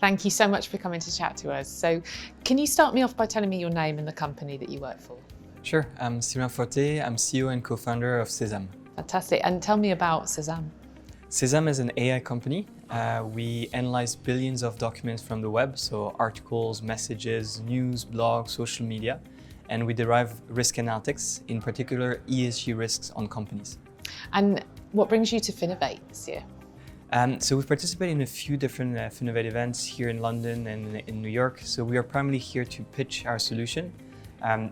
Thank you so much for coming to chat to us. So can you start me off by telling me your name and the company that you work for? Sure, I'm Sylvain Forté. I'm CEO and co-founder of SESAMm. Fantastic. And tell me about SESAMm. SESAMm is an AI company. We analyze billions of documents from the web, so articles, messages, news, blogs, social media, and we derive risk analytics, in particular ESG risks on companies. And what brings you to Finovate this year? So we've participated in a few different Finovate events here in London and in New York. So we are primarily here to pitch our solution.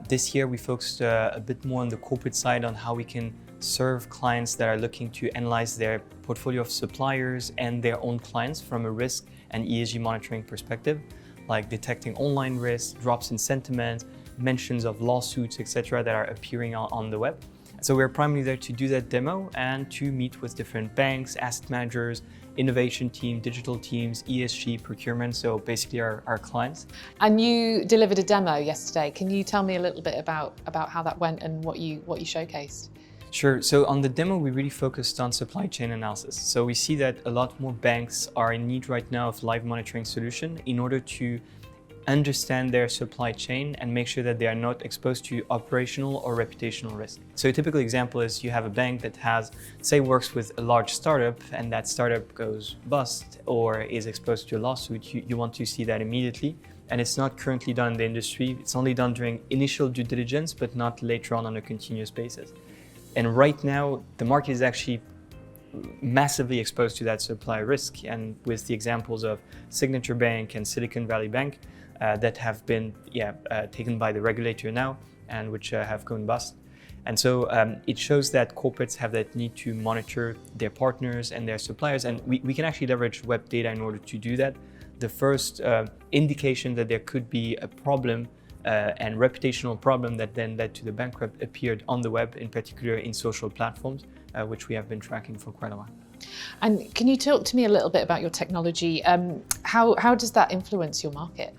This year we focused a bit more on the corporate side on how we can serve clients that are looking to analyze their portfolio of suppliers and their own clients from a risk and ESG monitoring perspective, like detecting online risks, drops in sentiment, mentions of lawsuits, etc. that are appearing on the web. So we're primarily there to do that demo and to meet with different banks, asset managers, innovation team, digital teams, ESG, procurement, so basically our clients. And you delivered a demo yesterday. Can you tell me a little bit about how that went and what you showcased? Sure. So on the demo, we really focused on supply chain analysis. So we see that a lot more banks are in need right now of live monitoring solution in order to understand their supply chain and make sure that they are not exposed to operational or reputational risk. So a typical example is you have a bank that has, say, works with a large startup and that startup goes bust or is exposed to a lawsuit. You want to see that immediately. And it's not currently done in the industry. It's only done during initial due diligence, but not later on a continuous basis. And right now, the market is actually massively exposed to that supply risk. And with the examples of Signature Bank and Silicon Valley Bank, that have been taken by the regulator now and which have gone bust. And so it shows that corporates have that need to monitor their partners and their suppliers, and we can actually leverage web data in order to do that. The first indication that there could be a problem and reputational problem that then led to the bankrupt appeared on the web, in particular in social platforms, which we have been tracking for quite a while. And can you talk to me a little bit about your technology? How does that influence your market?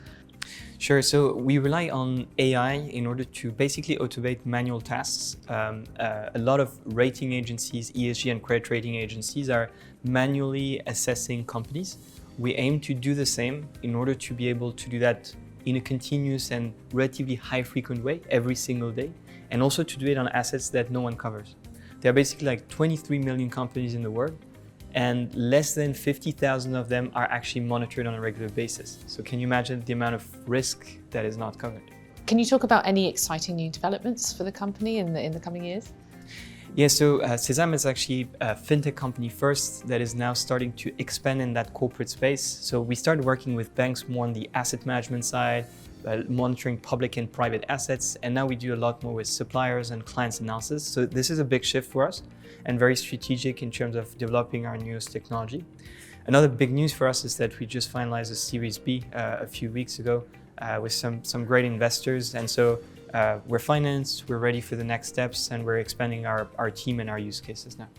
Sure. So we rely on AI in order to basically automate manual tasks. A lot of rating agencies, ESG and credit rating agencies are manually assessing companies. We aim to do the same in order to be able to do that in a continuous and relatively high frequent way every single day, and also to do it on assets that no one covers. There are basically like 23 million companies in the world, and less than 50,000 of them are actually monitored on a regular basis. So can you imagine the amount of risk that is not covered? Can you talk about any exciting new developments for the company in the coming years? Yeah, so SESAMm is actually a fintech company first that is now starting to expand in that corporate space. So we started working with banks more on the asset management side, monitoring public and private assets, and now we do a lot more with suppliers and clients analysis. So this is a big shift for us and very strategic in terms of developing our newest technology. Another big news for us is that we just finalized a Series B a few weeks ago with some great investors, and so we're financed, we're ready for the next steps, and we're expanding our team and our use cases now.